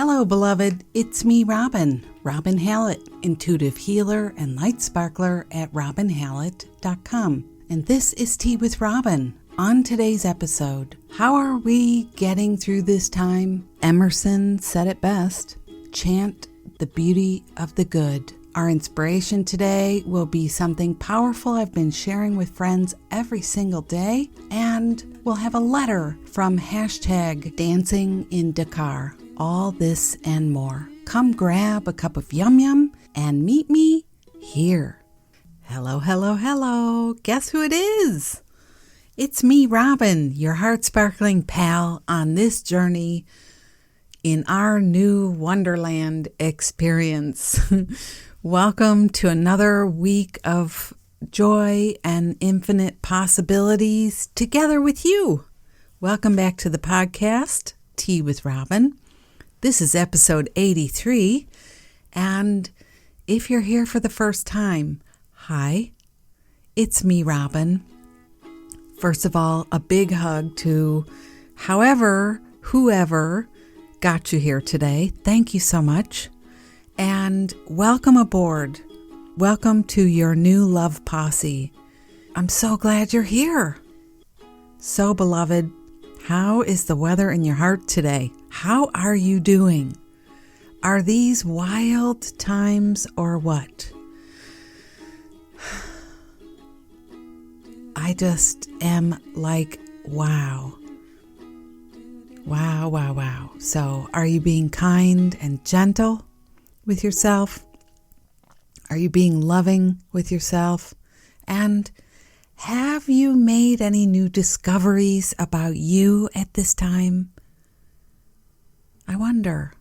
Hello, beloved. It's me, Robin Hallett, intuitive healer and light sparkler at robinhallett.com. And this is Tea with Robin. On today's episode, how are we getting through this time? Emerson said it best. Chant the beauty of the good. Our inspiration today will be something powerful I've been sharing with friends every single day, and we'll have a letter from #Dancing in Dakar. All this and more. Come grab a cup of yum yum and meet me here. Hello, hello, hello. Guess who it is? It's me, Robin, your heart-sparkling pal on this journey in our new Wonderland experience. Welcome to another week of joy and infinite possibilities together with you. Welcome back to the podcast, Tea with Robin. This is episode 83, and if you're here for the first time, hi, it's me, Robin. First of all, a big hug to whoever got you here today. Thank you so much, and welcome aboard. Welcome to your new love posse. I'm so glad you're here. So, beloved, how is the weather in your heart today? How are you doing? Are these wild times or what? I just am like, wow. Wow, wow, wow. So are you being kind and gentle with yourself? Are you being loving with yourself? And have you made any new discoveries about you at this time? I wonder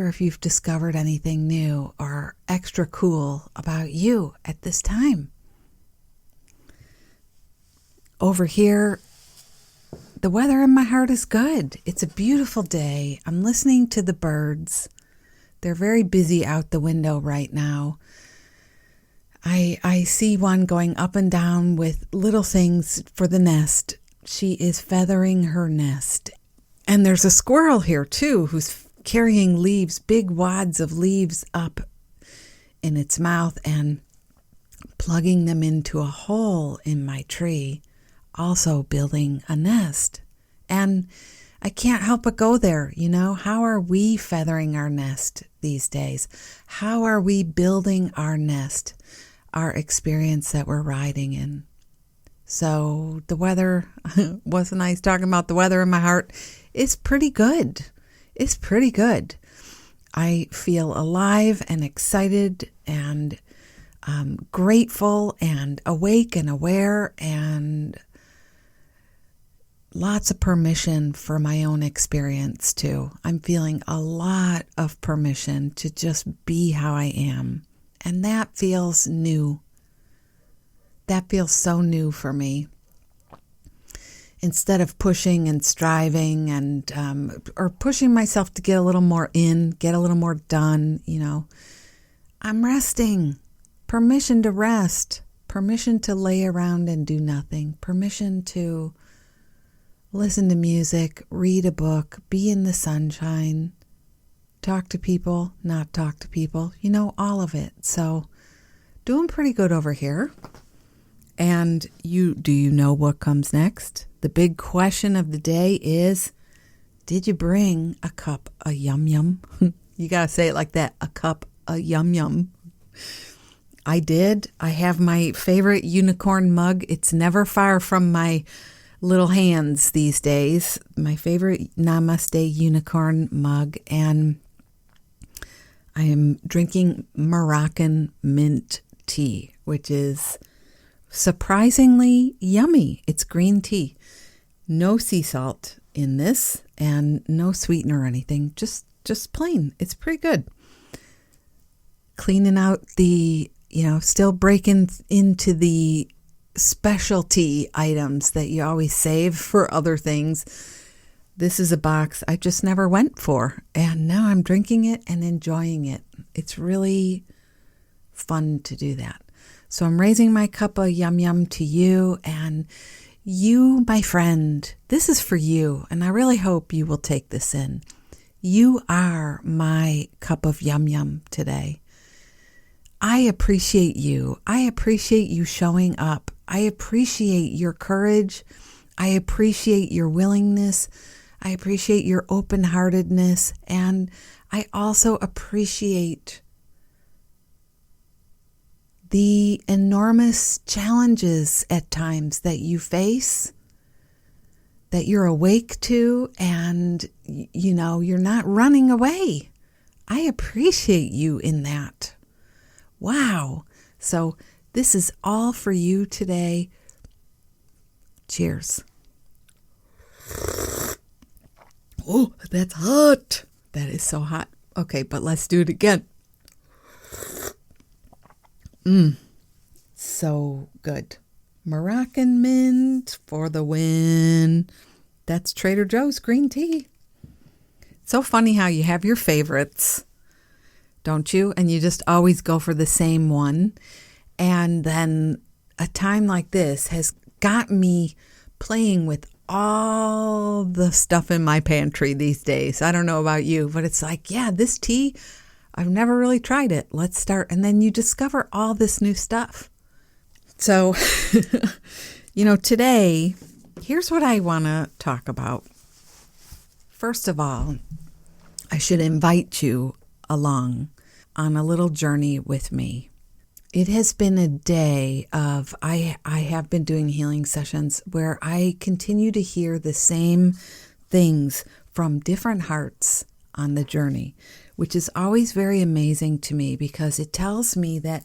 if you've discovered anything new or extra cool about you at this time. Over here, the weather in my heart is good. It's a beautiful day. I'm listening to the birds. They're very busy out the window right now. I see one going up and down with little things for the nest. She is feathering her nest. And there's a squirrel here too who's carrying leaves, big wads of leaves up in its mouth and plugging them into a hole in my tree, also building a nest. And I can't help but go there, how are we feathering our nest these days? How are we building our nest, our experience that we're riding in? So the weather, wasn't I talking about the weather in my heart? It's pretty good. It's pretty good. I feel alive and excited and grateful and awake and aware and lots of permission for my own experience too. I'm feeling a lot of permission to just be how I am. And that feels new. That feels so new for me. Instead of pushing and striving and or pushing myself to get a little more in, get a little more done, I'm resting. Permission to rest. Permission to lay around and do nothing. Permission to listen to music, read a book, be in the sunshine, talk to people, not talk to people, all of it. So doing pretty good over here. And do you know what comes next? The big question of the day is, did you bring a cup of yum yum? You got to say it like that, a cup of yum yum. I did. I have my favorite unicorn mug. It's never far from my little hands these days. My favorite Namaste unicorn mug. And I am drinking Moroccan mint tea, which is surprisingly yummy. It's green tea. No sea salt in this and no sweetener or anything. Just plain. It's pretty good. Cleaning out the, still breaking into the specialty items that you always save for other things. This is a box I just never went for. And now I'm drinking it and enjoying it. It's really fun to do that. So I'm raising my cup of yum yum to you, and You, my friend, this is for you, and I really hope you will take this in. You are my cup of yum yum today. I appreciate you. I appreciate you showing up. I appreciate your courage. I appreciate your willingness. I appreciate your open-heartedness. And I also appreciate the enormous challenges at times that you face, that you're awake to, and, you're not running away. I appreciate you in that. Wow. So this is all for you today. Cheers. Oh, that's hot. That is so hot. Okay, but let's do it again. So good. Moroccan mint for the win. That's Trader Joe's green tea. So funny how you have your favorites, don't you? And you just always go for the same one. And then a time like this has got me playing with all the stuff in my pantry these days. I don't know about you, but it's like, yeah, this tea, I've never really tried it. Let's start. And then you discover all this new stuff. So, today, here's what I want to talk about. First of all, I should invite you along on a little journey with me. It has been a day of, I have been doing healing sessions where I continue to hear the same things from different hearts on the journey, which is always very amazing to me because it tells me that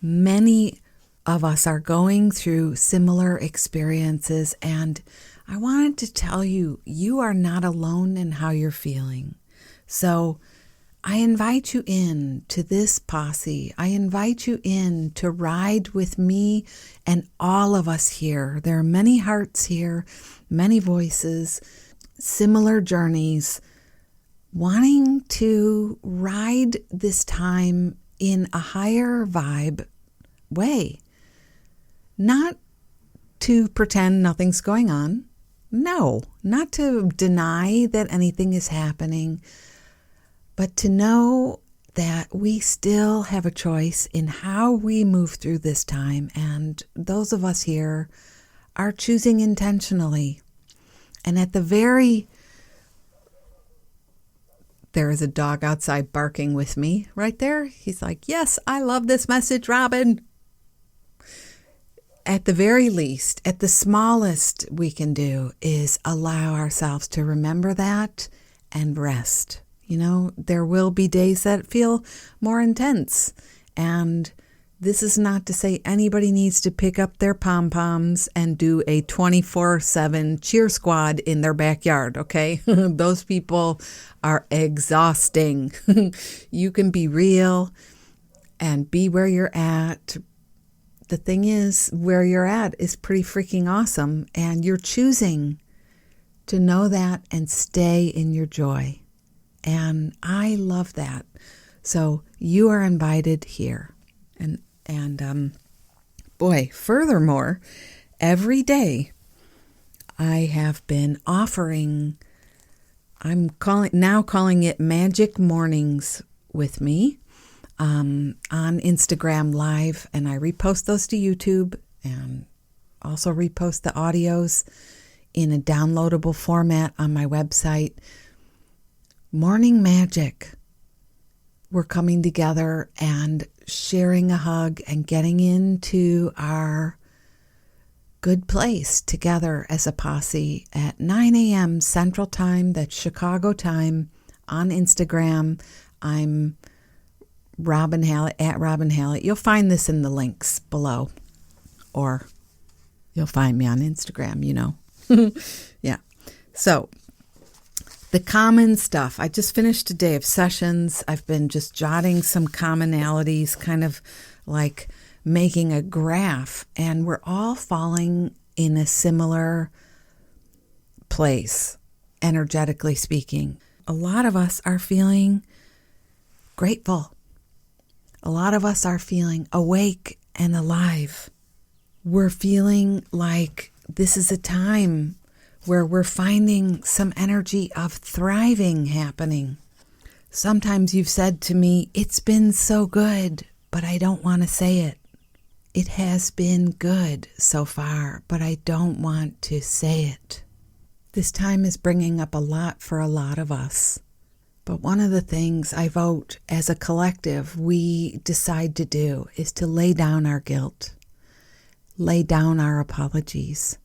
many of us are going through similar experiences. And I wanted to tell you, you are not alone in how you're feeling. So I invite you in to this posse. I invite you in to ride with me and all of us here. There are many hearts here, many voices, similar journeys, wanting to ride this time in a higher vibe way. Not to pretend nothing's going on. No, not to deny that anything is happening, but to know that we still have a choice in how we move through this time. And those of us here are choosing intentionally. And there is a dog outside barking with me right there. He's like, yes, I love this message, Robin. At the very least, at the smallest we can do is allow ourselves to remember that and rest. There will be days that feel more intense. And this is not to say anybody needs to pick up their pom-poms and do a 24/7 cheer squad in their backyard, okay? Those people are exhausting. You can be real and be where you're at. The thing is, where you're at is pretty freaking awesome, and you're choosing to know that and stay in your joy. And I love that. So you are invited here. And furthermore, every day I have been offering, I'm calling it Magic Mornings with me. On Instagram Live, and I repost those to YouTube and also repost the audios in a downloadable format on my website. Morning Magic. We're coming together and sharing a hug and getting into our good place together as a posse at 9 a.m. Central Time, that's Chicago time, on Instagram. I'm Robin Hallett, at Robin Hallett. You'll find this in the links below, or you'll find me on Instagram, Yeah. So the common stuff. I just finished a day of sessions. I've been just jotting some commonalities, kind of like making a graph, and we're all falling in a similar place, energetically speaking. A lot of us are feeling grateful. A lot of us are feeling awake and alive. We're feeling like this is a time where we're finding some energy of thriving happening. Sometimes you've said to me, it's been so good, but I don't want to say it. It has been good so far, but I don't want to say it. This time is bringing up a lot for a lot of us. But one of the things I vote as a collective we decide to do is to lay down our guilt, lay down our apologies.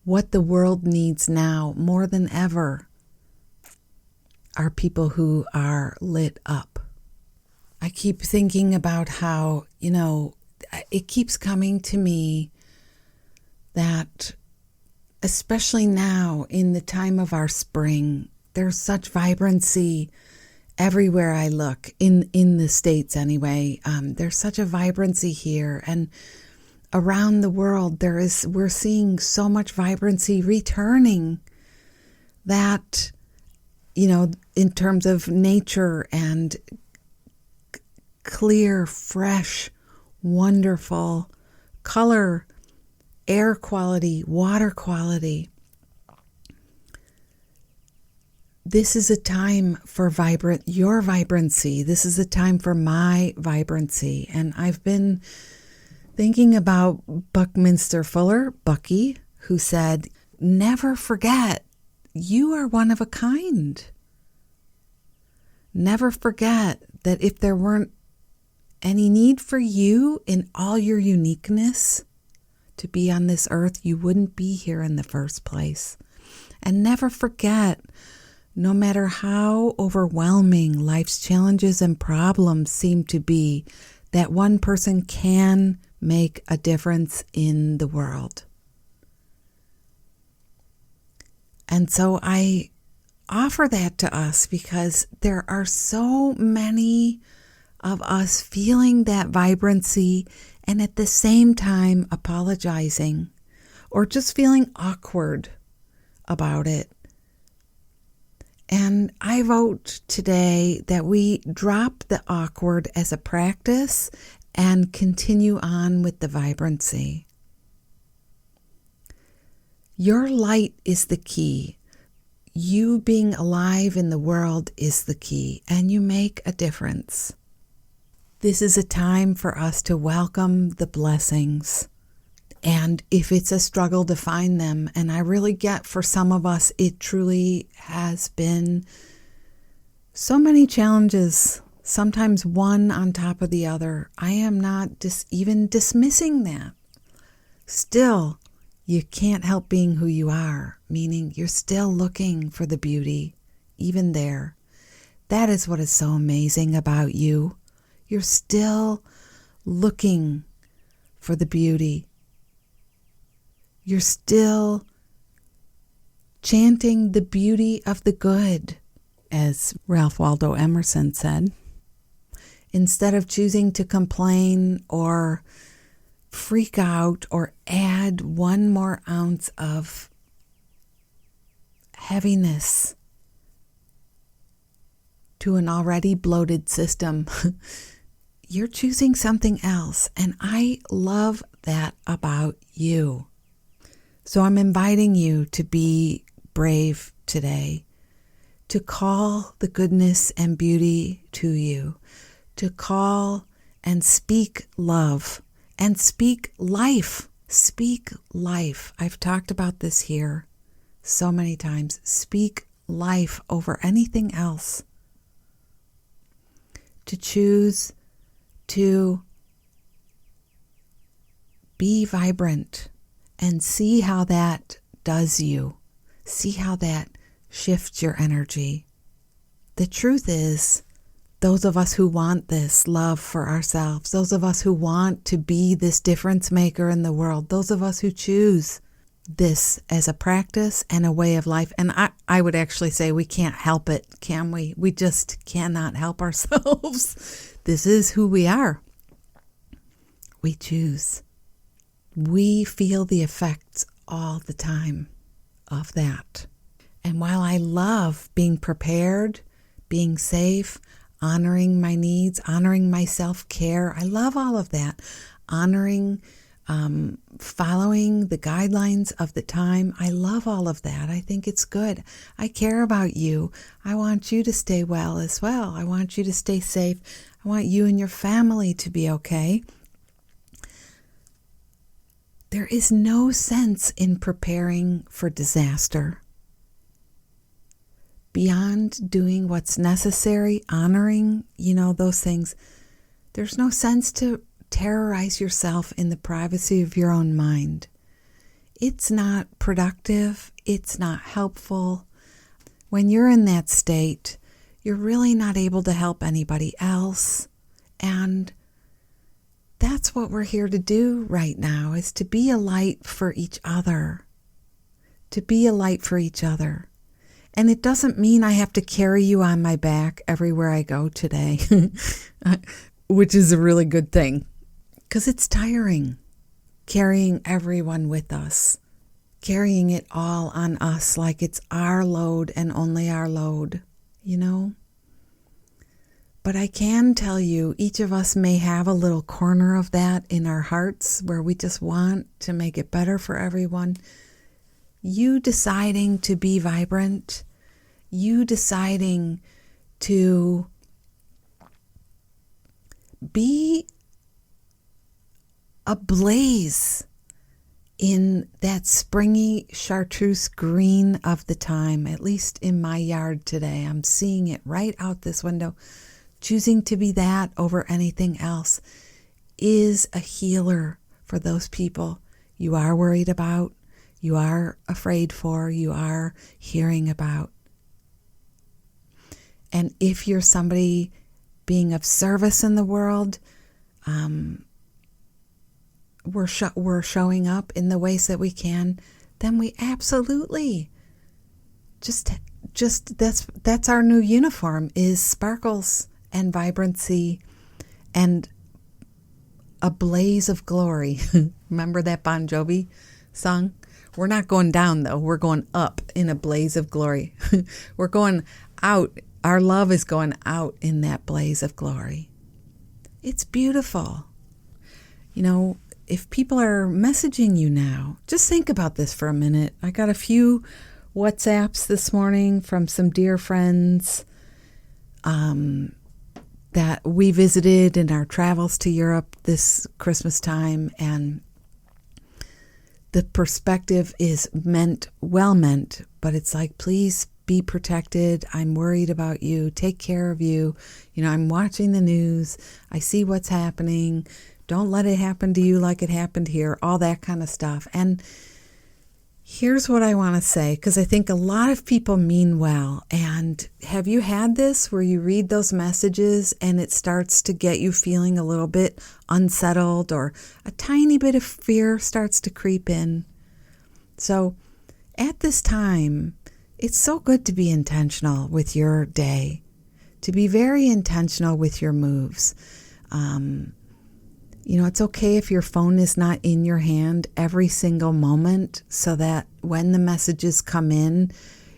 What the world needs now more than ever are people who are lit up. I keep thinking about how, it keeps coming to me that, especially now in the time of our spring, there's such vibrancy everywhere I look, in the States anyway. There's such a vibrancy here, and around the world we're seeing so much vibrancy returning that, in terms of nature and clear, fresh, wonderful color, air quality, water quality. This is a time for your vibrancy. This is a time for my vibrancy. And I've been thinking about Buckminster Fuller, Bucky, who said, never forget you are one of a kind. Never forget that if there weren't any need for you in all your uniqueness to be on this earth, you wouldn't be here in the first place. And never forget, no matter how overwhelming life's challenges and problems seem to be, that one person can make a difference in the world. And so I offer that to us because there are so many of us feeling that vibrancy and at the same time apologizing or just feeling awkward about it. And I vote today that we drop the awkward as a practice and continue on with the vibrancy. Your light is the key. You being alive in the world is the key, and you make a difference. This is a time for us to welcome the blessings. And if it's a struggle to find them, and I really get for some of us, it truly has been so many challenges, sometimes one on top of the other. I am not even dismissing that. Still, you can't help being who you are, meaning you're still looking for the beauty, even there. That is what is so amazing about you. You're still looking for the beauty. You're still chanting the beauty of the good, as Ralph Waldo Emerson said. Instead of choosing to complain or freak out or add one more ounce of heaviness to an already bloated system, you're choosing something else. And I love that about you. So I'm inviting you to be brave today, to call the goodness and beauty to you, to call and speak love and speak life. Speak life. I've talked about this here so many times. Speak life over anything else. To choose to be vibrant and see how that does you. See how that shifts your energy. The truth is, those of us who want this love for ourselves, those of us who want to be this difference maker in the world, those of us who choose this as a practice and a way of life, and I would actually say we can't help it, can we? We just cannot help ourselves. This is who we are. We choose. We feel the effects all the time of that. And while I love being prepared, being safe, honoring my needs, honoring my self-care, I love all of that. Honoring following the guidelines of the time. I love all of that. I think it's good. I care about you. I want you to stay well as well. I want you to stay safe. I want you and your family to be okay. There is no sense in preparing for disaster. Beyond doing what's necessary, honoring, those things, there's no sense to terrorize yourself in the privacy of your own mind. It's not productive. It's not helpful. When you're in that state, you're really not able to help anybody else. And that's what we're here to do right now, is to be a light for each other. To be a light for each other. And it doesn't mean I have to carry you on my back everywhere I go today, which is a really good thing, because it's tiring carrying everyone with us, carrying it all on us like it's our load and only our load, But I can tell you, each of us may have a little corner of that in our hearts where we just want to make it better for everyone. You deciding to be vibrant, you deciding to be ablaze in that springy chartreuse green of the time, at least in my yard today. I'm seeing it right out this window. Choosing to be that over anything else is a healer for those people you are worried about, you are afraid for, you are hearing about. And if you're somebody being of service in the world, we're showing up in the ways that we can, then we absolutely just that's our new uniform, is sparkles and vibrancy and a blaze of glory. Remember that Bon Jovi song? We're not going down, though. We're going up in a blaze of glory. We're going out. Our love is going out in that blaze of glory. It's beautiful. If people are messaging you now, just think about this for a minute. I got a few WhatsApps this morning from some dear friends that we visited in our travels to Europe this Christmas time, and the perspective is well meant, but it's like, please be protected. I'm worried about you. Take care of you. I'm watching the news. I see what's happening. Don't let it happen to you like it happened here. All that kind of stuff. And here's what I want to say, because I think a lot of people mean well. And have you had this where you read those messages and it starts to get you feeling a little bit unsettled, or a tiny bit of fear starts to creep in? So at this time, it's so good to be intentional with your day, to be very intentional with your moves. It's okay if your phone is not in your hand every single moment, so that when the messages come in,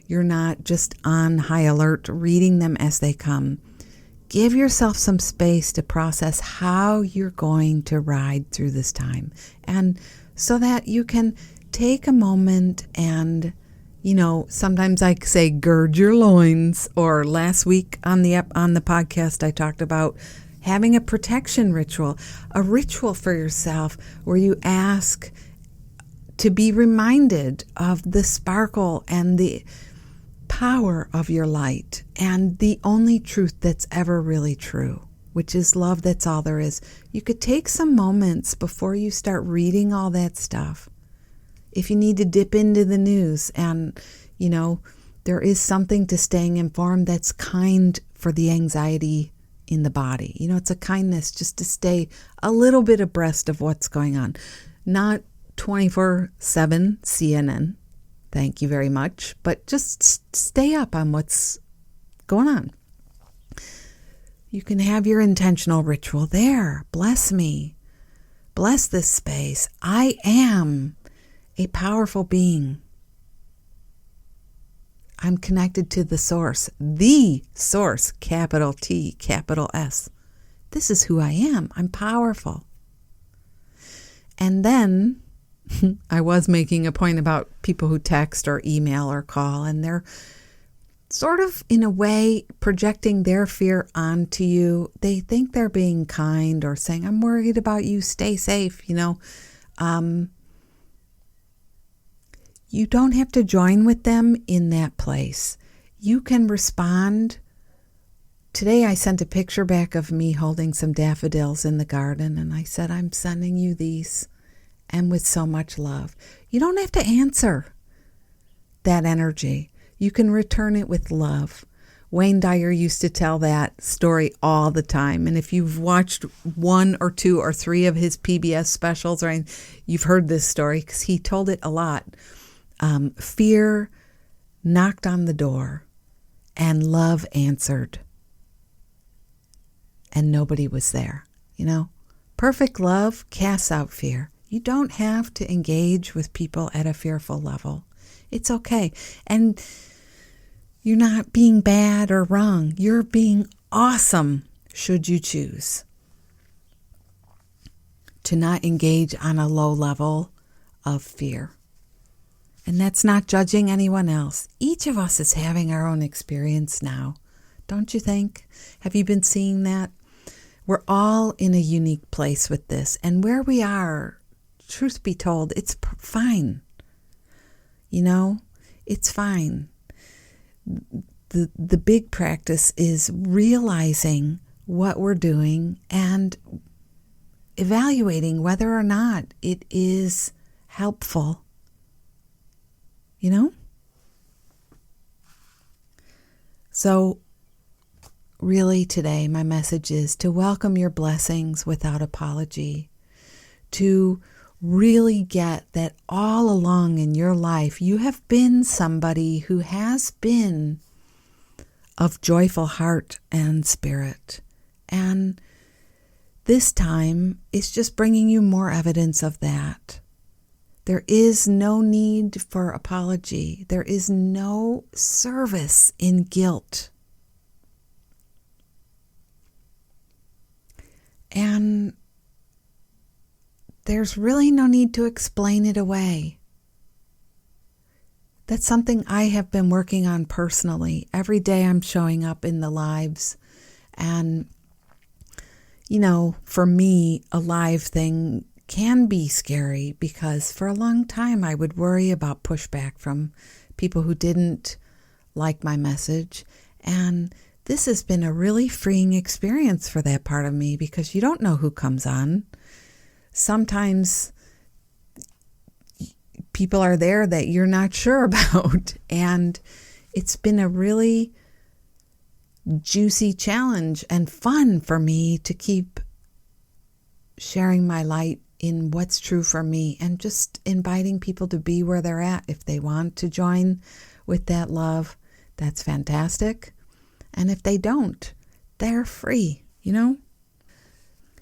you're not just on high alert reading them as they come. Give yourself some space to process how you're going to ride through this time, and so that you can take a moment and, sometimes I say gird your loins, or last week on the podcast I talked about having a protection ritual, a ritual for yourself where you ask to be reminded of the sparkle and the power of your light and the only truth that's ever really true, which is love. That's all there is. You could take some moments before you start reading all that stuff. If you need to dip into the news and, there is something to staying informed that's kind for the anxiety in the body. It's a kindness just to stay a little bit abreast of what's going on. Not 24/7 CNN, thank you very much, but just stay up on what's going on. You can have your intentional ritual there. Bless me. Bless this space. I am a powerful being. I'm connected to the source, capital T, capital S. This is who I am. I'm powerful. And then I was making a point about people who text or email or call, and they're sort of, in a way, projecting their fear onto you. They think they're being kind or saying, I'm worried about you, stay safe, You don't have to join with them in that place. You can respond. Today I sent a picture back of me holding some daffodils in the garden, and I said, I'm sending you these, and with so much love. You don't have to answer that energy. You can return it with love. Wayne Dyer used to tell that story all the time. And if you've watched 1 or 2 or 3 of his PBS specials, you've heard this story because he told it a lot. Fear knocked on the door and love answered. And nobody was there. Perfect love casts out fear. You don't have to engage with people at a fearful level. It's okay. And you're not being bad or wrong. You're being awesome, should you choose to not engage on a low level of fear. And that's not judging anyone else. Each of us is having our own experience now. Don't you think? Have you been seeing that? We're all in a unique place with this. And where we are, truth be told, it's fine. It's fine. The big practice is realizing what we're doing and evaluating whether or not it is helpful. So really today my message is to welcome your blessings without apology, to really get that all along in your life you have been somebody who has been of joyful heart and spirit. And this time is just bringing you more evidence of that. There is no need for apology. There is no service in guilt. And there's really no need to explain it away. That's something I have been working on personally. Every day I'm showing up in the lives. And, for me, a live thing can be scary because for a long time I would worry about pushback from people who didn't like my message. And this has been a really freeing experience for that part of me because you don't know who comes on. Sometimes people are there that you're not sure about. And it's been a really juicy challenge and fun for me to keep sharing my light in what's true for me and just inviting people to be where they're at. If they want to join with that love, that's fantastic. And if they don't, they're free,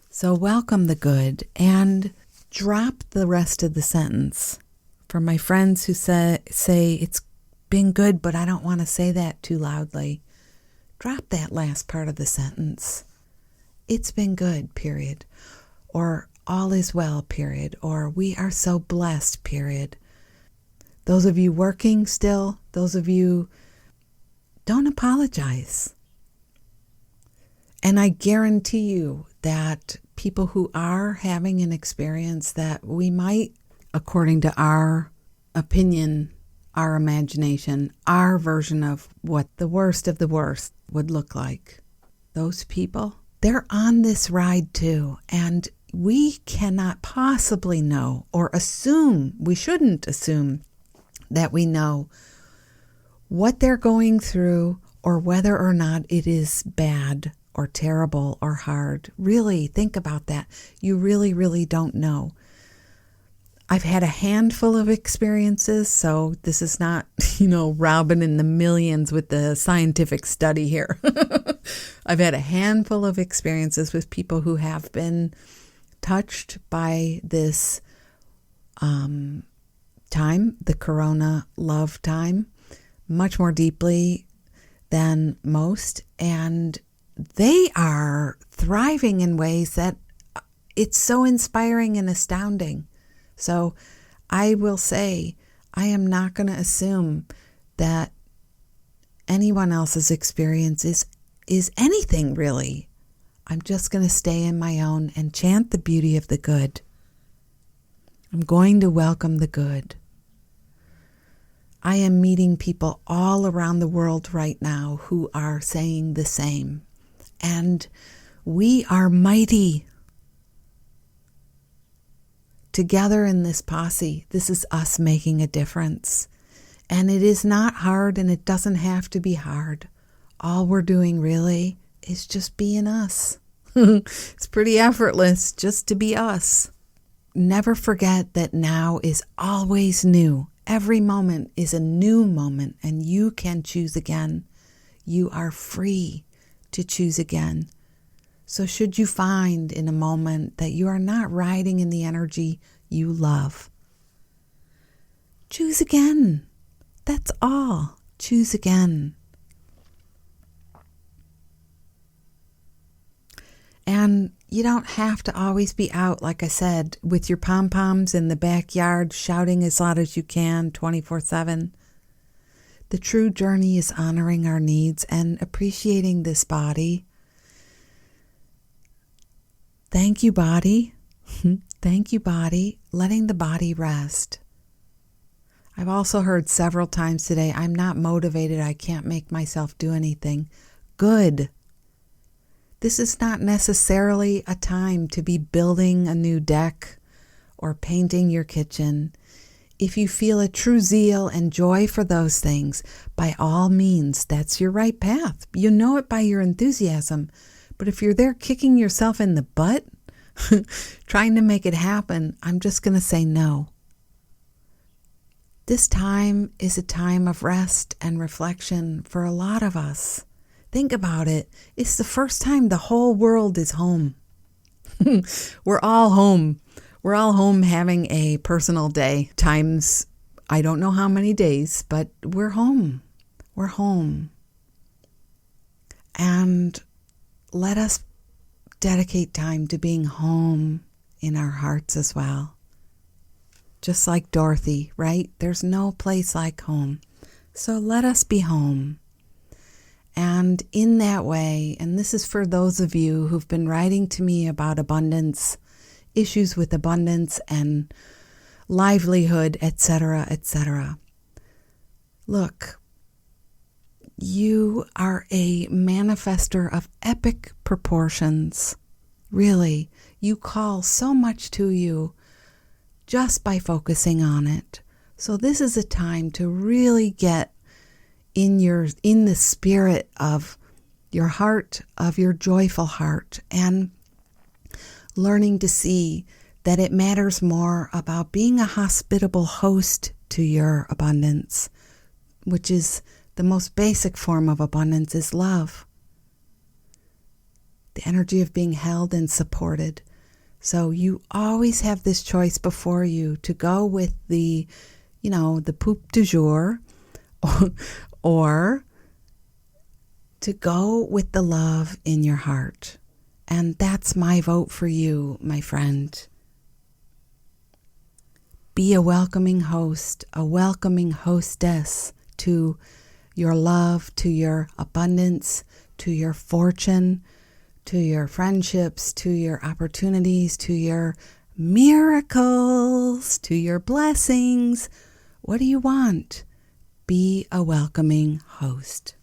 So welcome the good and drop the rest of the sentence. For my friends who say it's been good, but I don't want to say that too loudly, drop that last part of the sentence. It's been good, period. Or all is well, period. Or we are so blessed, period. Those of you working still, those of you, don't apologize. And I guarantee you that people who are having an experience that we might, according to our opinion, our imagination, our version of what the worst of the worst would look like, those people, they're on this ride too. And we cannot possibly know or assume, we shouldn't assume that we know what they're going through or whether or not it is bad or terrible or hard. Really think about that. You really, really don't know. I've had a handful of experiences, so this is not, Robin in the millions with the scientific study here. I've had a handful of experiences with people who have been touched by this time, the Corona love time, much more deeply than most. And they are thriving in ways that it's so inspiring and astounding. So I will say, I am not going to assume that anyone else's experience is anything really. I'm just going to stay in my own and chant the beauty of the good. I'm going to welcome the good. I am meeting people all around the world right now who are saying the same. And we are mighty. Together in this posse, this is us making a difference. And it is not hard, and it doesn't have to be hard. All we're doing really is just being us. It's pretty effortless just to be us. Never forget that now is always new. Every moment is a new moment, and you can choose again. You are free to choose again. So should you find in a moment that you are not riding in the energy you love, choose again. That's all. Choose again. And you don't have to always be out, like I said, with your pom-poms in the backyard, shouting as loud as you can 24/7. The true journey is honoring our needs and appreciating this body. Thank you, body. Thank you, body. Letting the body rest. I've also heard several times today, I'm not motivated. I can't make myself do anything. Good. This is not necessarily a time to be building a new deck or painting your kitchen. If you feel a true zeal and joy for those things, by all means, that's your right path. You know it by your enthusiasm. But if you're there kicking yourself in the butt, trying to make it happen, I'm just going to say no. This time is a time of rest and reflection for a lot of us. Think about it. It's the first time the whole world is home. We're all home. We're all home having a personal day. Times, I don't know how many days, but we're home. We're home. And let us dedicate time to being home in our hearts as well. Just like Dorothy, right? There's no place like home. So let us be home. And in that way, and this is for those of you who've been writing to me about abundance, issues with abundance and livelihood, etc., etc. Look, you are a manifester of epic proportions. Really, you call so much to you just by focusing on it. So this is a time to really get in the spirit of your heart, of your joyful heart, and learning to see that it matters more about being a hospitable host to your abundance, which is the most basic form of abundance is love. The energy of being held and supported. So you always have this choice before you to go with the poop du jour, or to go with the love in your heart. And that's my vote for you, my friend. Be a welcoming host, a welcoming hostess to your love, to your abundance, to your fortune, to your friendships, to your opportunities, to your miracles, to your blessings. What do you want? Be a welcoming host.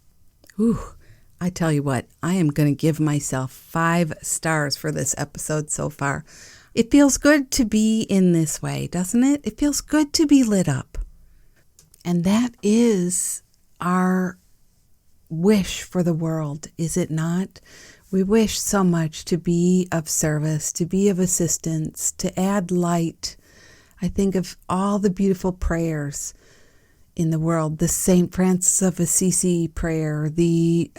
Ooh, I tell you what, I am going to give myself 5 stars for this episode so far. It feels good to be in this way, doesn't it? It feels good to be lit up. And that is our wish for the world, is it not? We wish so much to be of service, to be of assistance, to add light. I think of all the beautiful prayers in the world, the St. Francis of Assisi prayer, the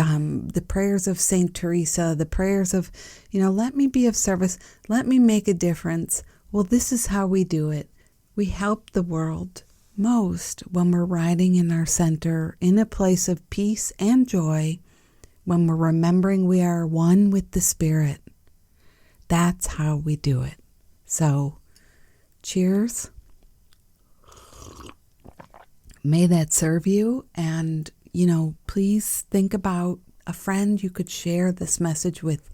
prayers of St. Teresa, the prayers of, let me be of service, let me make a difference. Well, this is how we do it. We help the world most when we're riding in our center, in a place of peace and joy, when we're remembering we are one with the Spirit. That's how we do it. So Cheers. May that serve you. And, please think about a friend you could share this message with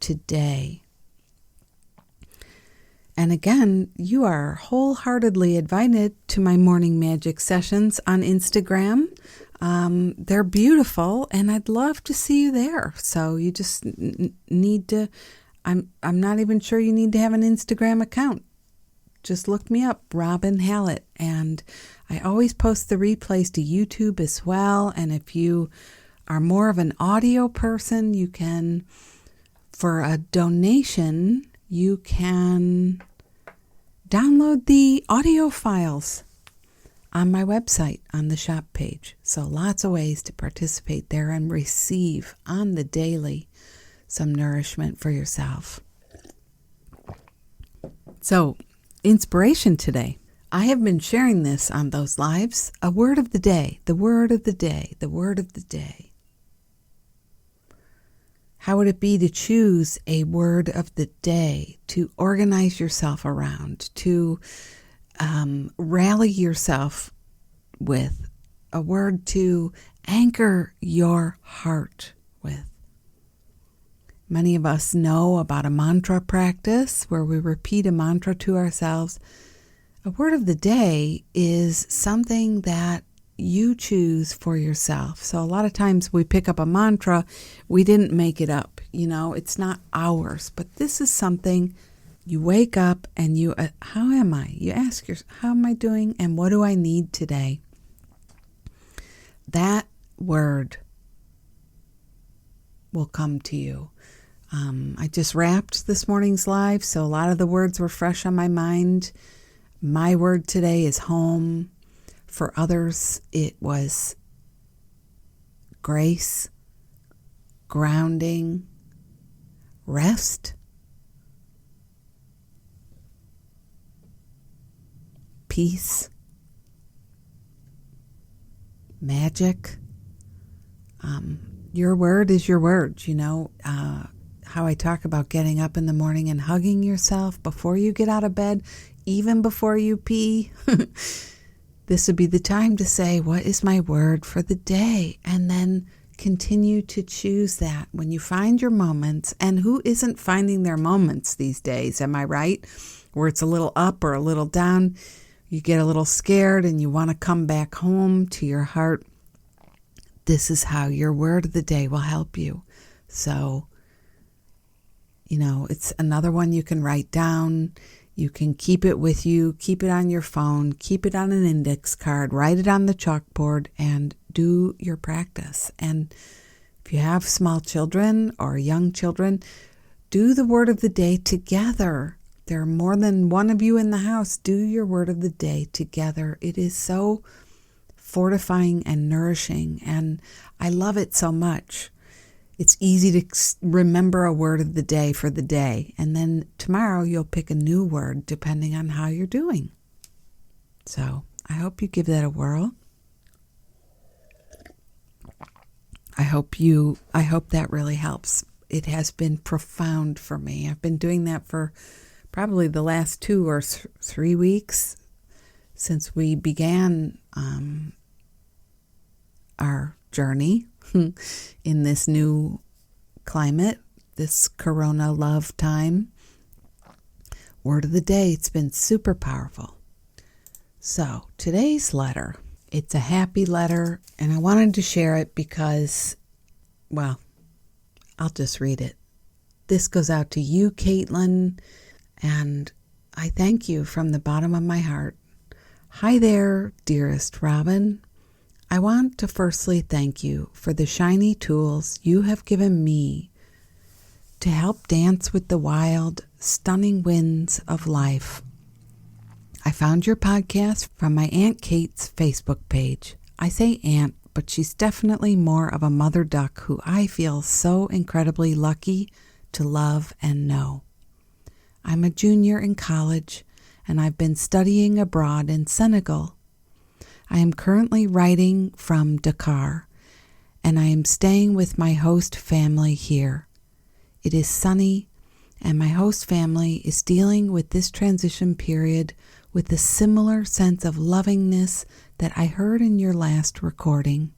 today. And again, you are wholeheartedly invited to my morning magic sessions on Instagram. They're beautiful, and I'd love to see you there. So you just need to, I'm not even sure you need to have an Instagram account. Just look me up, Robin Hallett. And I always post the replays to YouTube as well. And if you are more of an audio person, you can, for a donation, you can download the audio files on my website on the shop page. So lots of ways to participate there and receive on the daily some nourishment for yourself. So, inspiration today. I have been sharing this on those lives. A word of the day, the word of the day, the word of the day. How would it be to choose a word of the day to organize yourself around, to rally yourself with, a word to anchor your heart with? Many of us know about a mantra practice where we repeat a mantra to ourselves. A word of the day is something that you choose for yourself. So a lot of times we pick up a mantra, we didn't make it up. It's not ours, but this is something you wake up and you, how am I? You ask yourself, how am I doing and what do I need today? That word will come to you. I just wrapped this morning's live, so a lot of the words were fresh on my mind. My word today is home. For others, it was grace, grounding, rest, peace, magic. Your word is your word. How I talk about getting up in the morning and hugging yourself before you get out of bed, even before you pee. This would be the time to say, what is my word for the day? And then continue to choose that when you find your moments. And who isn't finding their moments these days? Am I right? Where it's a little up or a little down. You get a little scared and you want to come back home to your heart. This is how your word of the day will help you. So, it's another one you can write down. You can keep it with you, keep it on your phone, keep it on an index card, write it on the chalkboard, and do your practice. And if you have small children or young children, do the word of the day together. There are more than one of you in the house. Do your word of the day together. It is so fortifying and nourishing, and I love it so much. It's easy to remember a word of the day for the day, and then tomorrow you'll pick a new word depending on how you're doing. So I hope you give that a whirl. I hope that really helps. It has been profound for me. I've been doing that for probably the last 2 or 3 weeks since we began our journey in this new climate, this Corona love time. Word of the day, it's been super powerful. So today's letter, it's a happy letter, and I wanted to share it because, well, I'll just read it. This goes out to you, Caitlin, and I thank you from the bottom of my heart. Hi there, dearest Robin. I want to firstly thank you for the shiny tools you have given me to help dance with the wild, stunning winds of life. I found your podcast from my Aunt Kate's Facebook page. I say aunt, but she's definitely more of a mother duck who I feel so incredibly lucky to love and know. I'm a junior in college, and I've been studying abroad in Senegal. I am currently writing from Dakar, and I am staying with my host family here. It is sunny, and my host family is dealing with this transition period with a similar sense of lovingness that I heard in your last recording.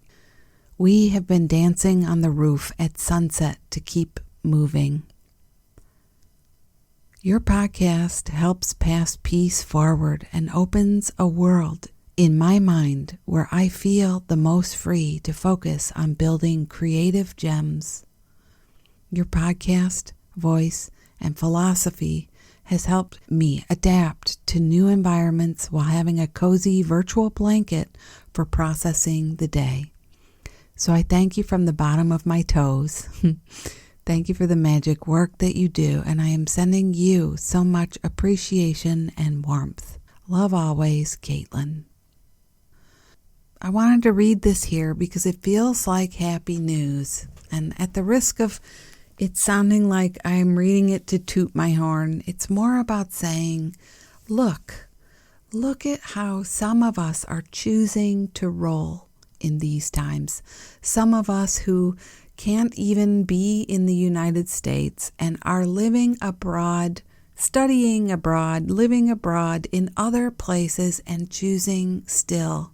We have been dancing on the roof at sunset to keep moving. Your podcast helps pass peace forward and opens a world in my mind where I feel the most free to focus on building creative gems. Your podcast, voice, and philosophy has helped me adapt to new environments while having a cozy virtual blanket for processing the day. So I thank you from the bottom of my toes. Thank you for the magic work that you do, and I am sending you so much appreciation and warmth. Love always, Caitlin. I wanted to read this here because it feels like happy news, and at the risk of it sounding like I'm reading it to toot my horn, it's more about saying, look at how some of us are choosing to roll in these times. Some of us who can't even be in the United States and are living abroad, studying abroad, living abroad in other places and choosing still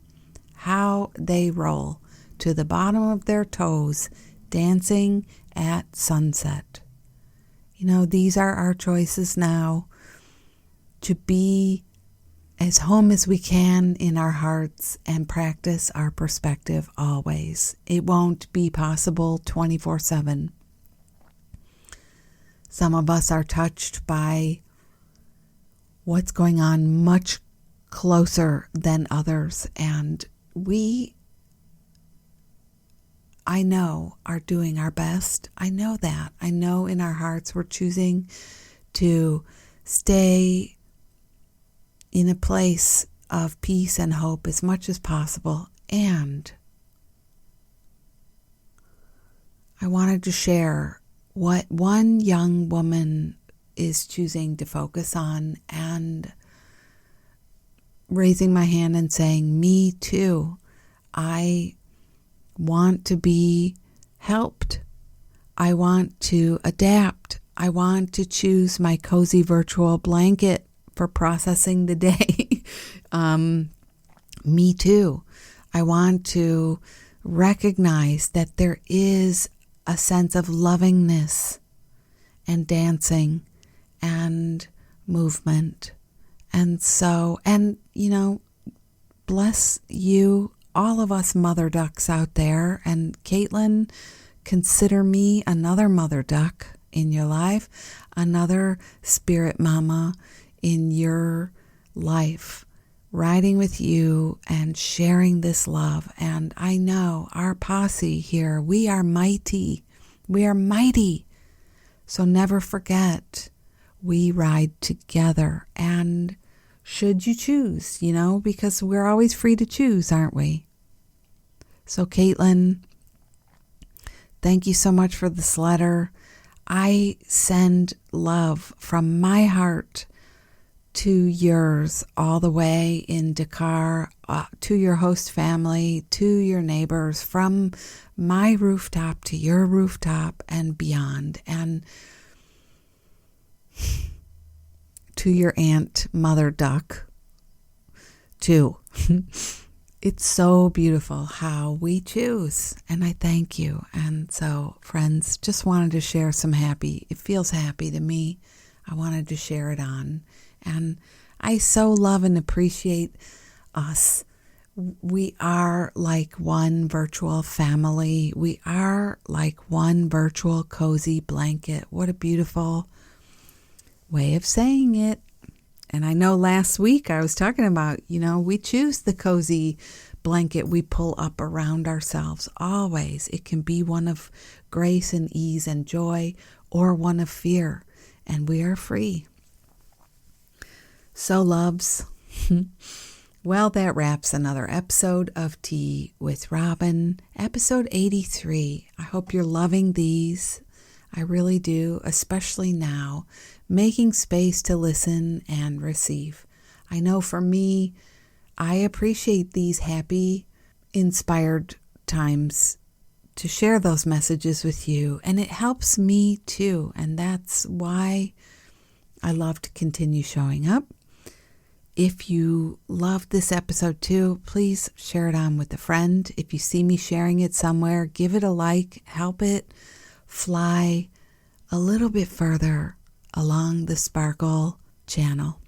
how they roll to the bottom of their toes, dancing at sunset. These are our choices now, to be as home as we can in our hearts and practice our perspective always. It won't be possible 24/7. Some of us are touched by what's going on much closer than others, and I know, are doing our best. I know that. I know in our hearts we're choosing to stay in a place of peace and hope as much as possible. And I wanted to share what one young woman is choosing to focus on, and raising my hand and saying, me too. I want to be helped. I want to adapt. I want to choose my cozy virtual blanket for processing the day. Me too. I want to recognize that there is a sense of lovingness and dancing and movement. And so, bless you, all of us mother ducks out there. And Caitlin, consider me another mother duck in your life, another spirit mama in your life, riding with you and sharing this love. And I know our posse here, we are mighty. We are mighty. So never forget, we ride together. And should you choose, because we're always free to choose, aren't we? So Caitlin, thank you so much for this letter. I send love from my heart to yours, all the way in Dakar, to your host family, to your neighbors, from my rooftop to your rooftop and beyond, and to your aunt, Mother Duck, too. It's so beautiful how we choose, and I thank you. And so, friends, just wanted to share it feels happy to me. I wanted to share it on. And I so love and appreciate us. We are like one virtual family. We are like one virtual cozy blanket. What a beautiful way of saying it. And I know last week I was talking about, we choose the cozy blanket we pull up around ourselves always. It can be one of grace and ease and joy, or one of fear, and we are free. So loves, well, that wraps another episode of Tea with Robin, episode 83. I hope you're loving these. I really do, especially now, making space to listen and receive. I know for me, I appreciate these happy, inspired times to share those messages with you, and it helps me too, and that's why I love to continue showing up. If you loved this episode too, please share it on with a friend. If you see me sharing it somewhere, give it a like, help it fly a little bit further along the Sparkle channel.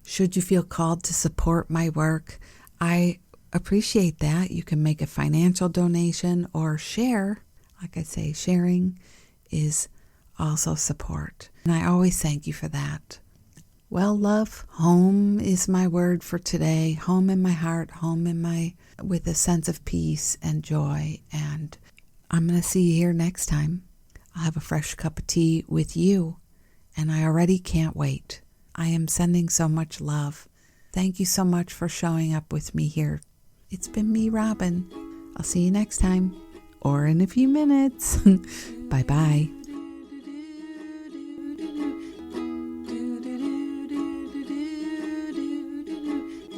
Should you feel called to support my work, I appreciate that. You can make a financial donation or share. Like I say, sharing is also support. And I always thank you for that. Well, love, home is my word for today. Home in my heart, with a sense of peace and joy. And I'm going to see you here next time. I'll have a fresh cup of tea with you. And I already can't wait. I am sending so much love. Thank you so much for showing up with me here. It's been me, Robin. I'll see you next time, or in a few minutes. Bye-bye.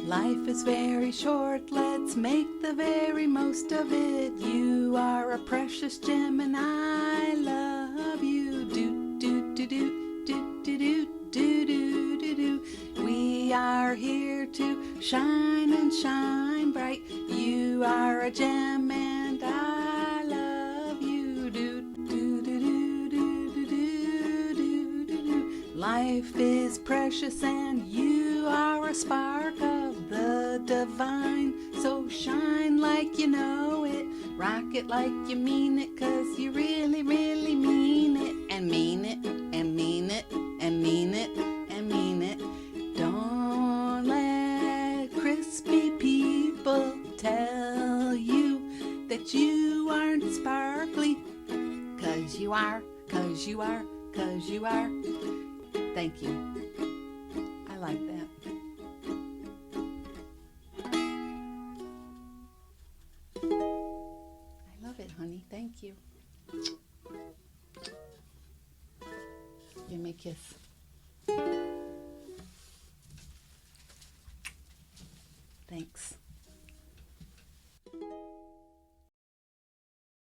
Life is very short, let's make the very most of it. You are a precious gem and I love you. We are here to shine and shine bright. You are a gem and I love you. Life is precious and you are a spark of the divine. So shine like you know it, rock it like you mean it, 'cause you really, really mean it, and mean it, and mean it, and mean it, and mean it. Don't let crispy people tell you that you aren't sparkly, 'cause you are, 'cause you are, 'cause you are. Thank you. I like that. I love it, honey. Thank you. Give me a kiss. Thanks.